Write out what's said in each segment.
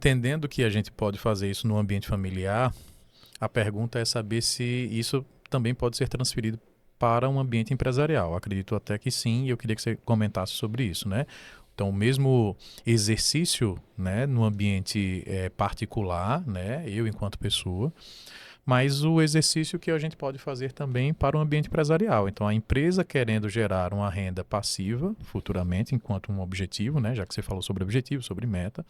entendendo que a gente pode fazer isso no ambiente familiar, a pergunta é saber se isso também pode ser transferido para um ambiente empresarial. Acredito até que sim, e eu queria que você comentasse sobre isso, né? Então, o mesmo exercício, né, no ambiente particular, né, eu enquanto pessoa, mas o exercício que a gente pode fazer também para o ambiente empresarial. Então, a empresa querendo gerar uma renda passiva futuramente, enquanto um objetivo, né, já que você falou sobre objetivo, sobre meta.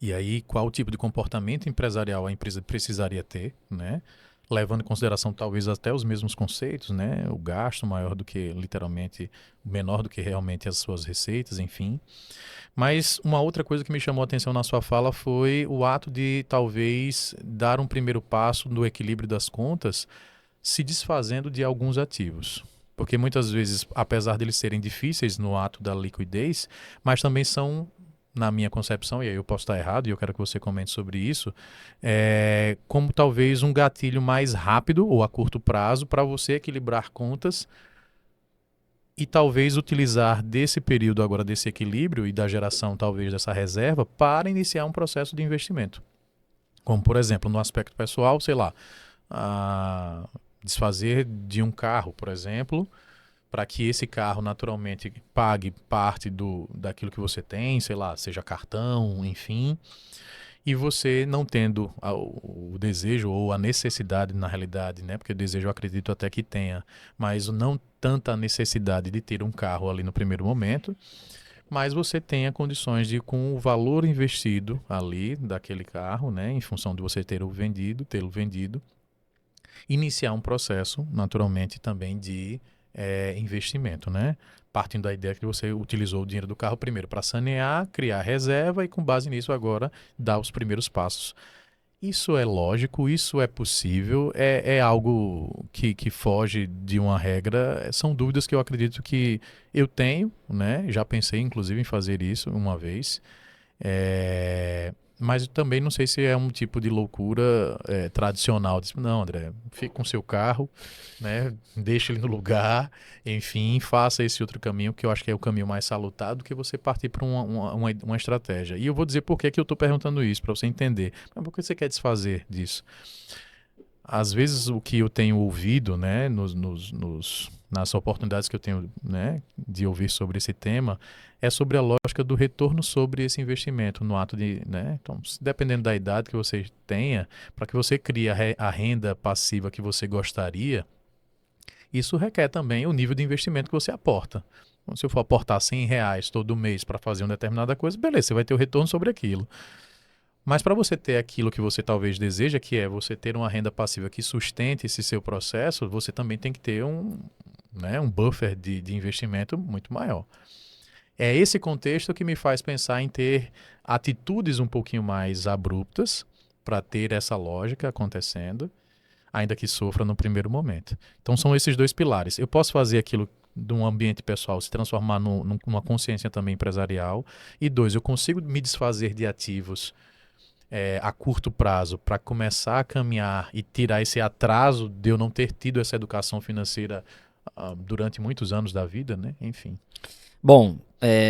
E aí, qual o tipo de comportamento empresarial a empresa precisaria ter, né? Levando em consideração talvez até os mesmos conceitos, né? O gasto maior do que literalmente, menor do que realmente as suas receitas, enfim. Mas uma outra coisa que me chamou a atenção na sua fala foi o ato de talvez dar um primeiro passo no equilíbrio das contas, se desfazendo de alguns ativos. Porque muitas vezes, apesar de eles serem difíceis no ato da liquidez, mas também são, na minha concepção, e aí eu posso estar errado e eu quero que você comente sobre isso, como talvez um gatilho mais rápido ou a curto prazo para você equilibrar contas e talvez utilizar desse período agora, desse equilíbrio e da geração talvez dessa reserva para iniciar um processo de investimento. Como, por exemplo, no aspecto pessoal, sei lá, desfazer de um carro, por exemplo, para que esse carro naturalmente pague parte daquilo que você tem, sei lá, seja cartão, enfim, e você não tendo o desejo ou a necessidade, na realidade, né? Porque o desejo eu acredito até que tenha, mas não tanta necessidade de ter um carro ali no primeiro momento, mas você tenha condições de, com o valor investido ali daquele carro, né? Em função de você tê-lo vendido, iniciar um processo, naturalmente, também de investimento, né? Partindo da ideia que você utilizou o dinheiro do carro primeiro para sanear, criar reserva e, com base nisso, agora dar os primeiros passos. Isso é lógico, isso é possível, é algo que foge de uma regra. São dúvidas que eu acredito que eu tenho, né? Já pensei, inclusive, em fazer isso uma vez. Mas eu também não sei se é um tipo de loucura tradicional. Não, André, fique com seu carro, né? Deixe ele no lugar, enfim, faça esse outro caminho, que eu acho que é o caminho mais salutar do que você partir para uma estratégia. E eu vou dizer por que eu estou perguntando isso, para você entender. Mas por que você quer desfazer disso? Às vezes o que eu tenho ouvido, né, nas oportunidades que eu tenho, né, de ouvir sobre esse tema, é sobre a lógica do retorno sobre esse investimento no ato de, né, então, dependendo da idade que você tenha, para que você crie a renda passiva que você gostaria, isso requer também o nível de investimento que você aporta. Então, se eu for aportar R$ 100 todo mês para fazer uma determinada coisa, beleza, você vai ter o retorno sobre aquilo. Mas para você ter aquilo que você talvez deseja, que é você ter uma renda passiva que sustente esse seu processo, você também tem que ter um buffer de investimento muito maior. É esse contexto que me faz pensar em ter atitudes um pouquinho mais abruptas para ter essa lógica acontecendo, ainda que sofra no primeiro momento. Então são esses dois pilares. Eu posso fazer aquilo de um ambiente pessoal se transformar numa consciência também empresarial. E dois, eu consigo me desfazer de ativos a curto prazo para começar a caminhar e tirar esse atraso de eu não ter tido essa educação financeira durante muitos anos da vida, né? Enfim. Bom,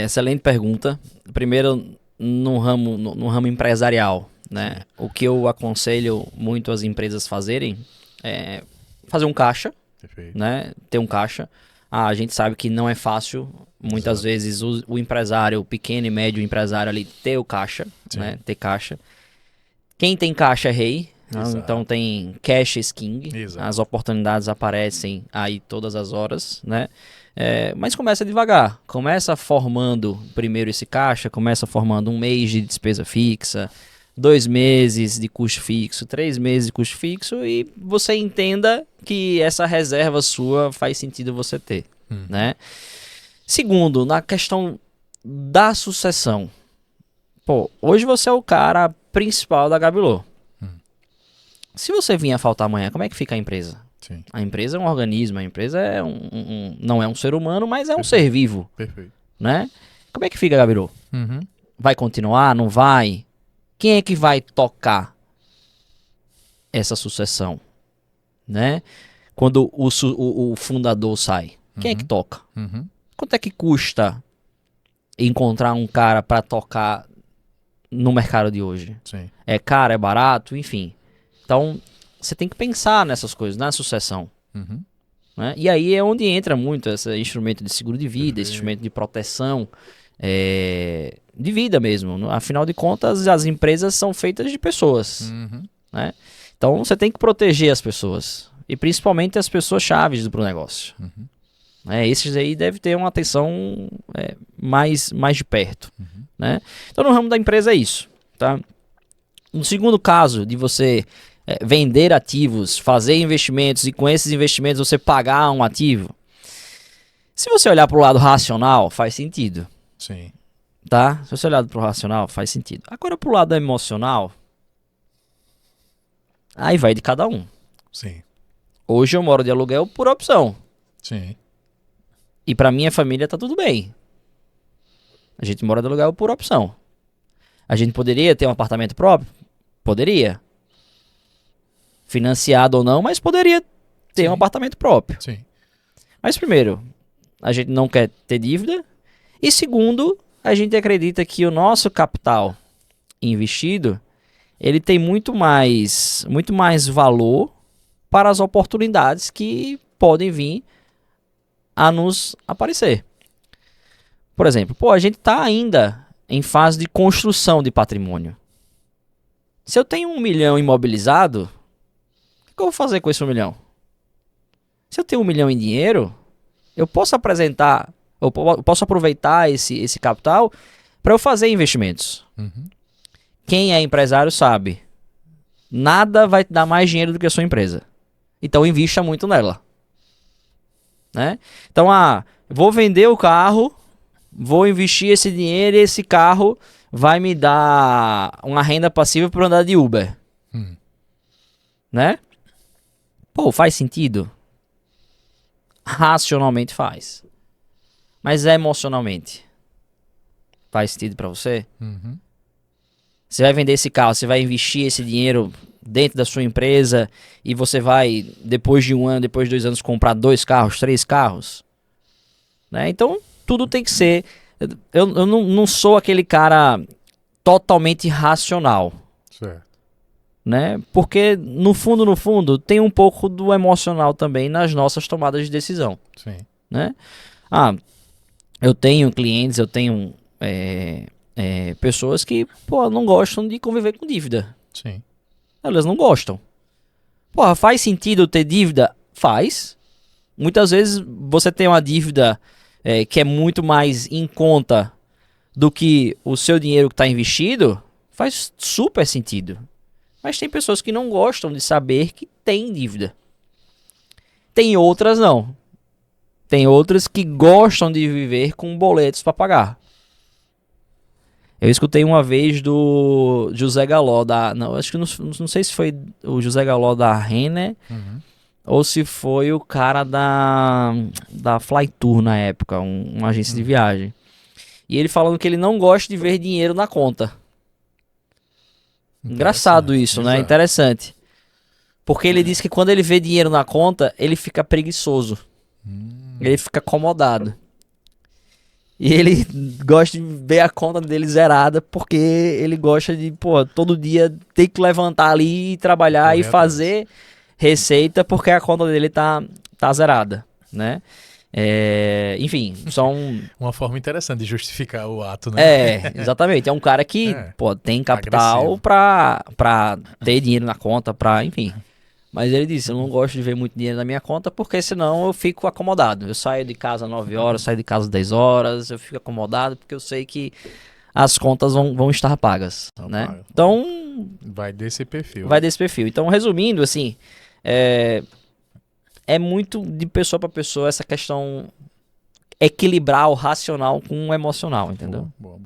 excelente pergunta. Primeiro, no ramo empresarial, né? O que eu aconselho muito as empresas fazerem é fazer um caixa, Perfeito. né? Ter um caixa. A gente sabe que não é fácil, muitas vezes, o empresário, o pequeno e médio empresário ali, ter o caixa, né? Ter caixa. Quem tem caixa é rei, né? Então tem cash is king. Exato. As oportunidades aparecem aí todas as horas, né? Mas começa devagar, começa formando primeiro esse caixa, começa formando 1 mês de despesa fixa, 2 meses de custo fixo, 3 meses de custo fixo e você entenda que essa reserva sua faz sentido você ter, né? Segundo, na questão da sucessão. Pô, hoje você é o cara principal da Gabilô. Se você vir a faltar amanhã, como é que fica a empresa? Sim. A empresa é um organismo, a empresa é não é um ser humano, mas é um ser vivo. Perfeito. Né? Como é que fica a Gabilô? Vai continuar? Não vai? Quem é que vai tocar essa sucessão? Né? Quando o fundador sai, quem é que toca? Quanto é que custa encontrar um cara para tocar no mercado de hoje. Sim. É caro, é barato, enfim. Então, você tem que pensar nessas coisas, na sucessão. Uhum. Né? E aí é onde entra muito esse instrumento de seguro de vida, esse Perfeito. instrumento de proteção de vida mesmo. Afinal de contas, as empresas são feitas de pessoas. Uhum. Né? Então, você tem que proteger as pessoas. E principalmente as pessoas chaves do negócio. Uhum. Esses aí devem ter uma atenção mais de perto. Uhum. Né? Então, no ramo da empresa é isso. Tá? No segundo caso de você vender ativos, fazer investimentos e com esses investimentos você pagar um ativo, se você olhar para o lado racional, faz sentido. Sim. Tá? Se você olhar para o racional, faz sentido. Agora, para o lado emocional, aí vai de cada um. Sim. Hoje eu moro de aluguel por opção. Sim. E para minha família tá tudo bem. A gente mora de aluguel por opção. A gente poderia ter um apartamento próprio? Poderia. Financiado ou não, mas poderia ter um apartamento próprio. Sim. Mas primeiro, a gente não quer ter dívida. E segundo, a gente acredita que o nosso capital investido, ele tem muito mais valor para as oportunidades que podem vir a nos aparecer. Por exemplo, a gente está ainda em fase de construção de patrimônio. Se eu tenho 1 milhão imobilizado, o que eu vou fazer com esse 1 milhão? Se eu tenho 1 milhão em dinheiro, eu posso aproveitar esse capital para eu fazer investimentos. Uhum. Quem é empresário sabe, nada vai te dar mais dinheiro do que a sua empresa. Então invista muito nela. Né? Então, vou vender o carro, vou investir esse dinheiro e esse carro vai me dar uma renda passiva para andar de Uber. Né? Faz sentido? Racionalmente faz. Mas emocionalmente, faz sentido para você? Uhum. Você vai vender esse carro, você vai investir esse dinheiro dentro da sua empresa e você vai, depois de 1 ano, depois de 2 anos, comprar 2 carros, 3 carros. Né? Então, tudo tem que ser... Eu não sou aquele cara totalmente racional. Certo. Né? Porque, no fundo, tem um pouco do emocional também nas nossas tomadas de decisão. Sim. Né? Eu tenho clientes, eu tenho pessoas que não gostam de conviver com dívida. Sim. Elas não gostam. Faz sentido ter dívida? Faz. Muitas vezes você tem uma dívida que é muito mais em conta do que o seu dinheiro que está investido. Faz super sentido. Mas tem pessoas que não gostam de saber que tem dívida. Tem outras não. Tem outras que gostam de viver com boletos para pagar. Eu escutei uma vez do José Galó acho que não sei se foi o José Galó da Renner ou se foi o cara da Flytour na época, uma agência de viagem. E ele falando que ele não gosta de ver dinheiro na conta. Engraçado isso, né? Interessante. Porque ele diz que quando ele vê dinheiro na conta, ele fica preguiçoso. Ele fica acomodado. E ele gosta de ver a conta dele zerada, porque ele gosta de, todo dia ter que levantar ali e trabalhar e fazer receita, porque a conta dele tá zerada, né? Enfim, são... Uma forma interessante de justificar o ato, né? Exatamente. É um cara que, tem capital pra ter dinheiro na conta, enfim... Mas ele disse, eu não gosto de ver muito dinheiro na minha conta, porque senão eu fico acomodado. Eu saio de casa às 9 horas, saio de casa às 10 horas, eu fico acomodado porque eu sei que as contas vão estar pagas, né? Então... Vai desse perfil. Vai desse perfil. Então, resumindo, assim, é muito de pessoa para pessoa essa questão, equilibrar o racional com o emocional, entendeu? Boa.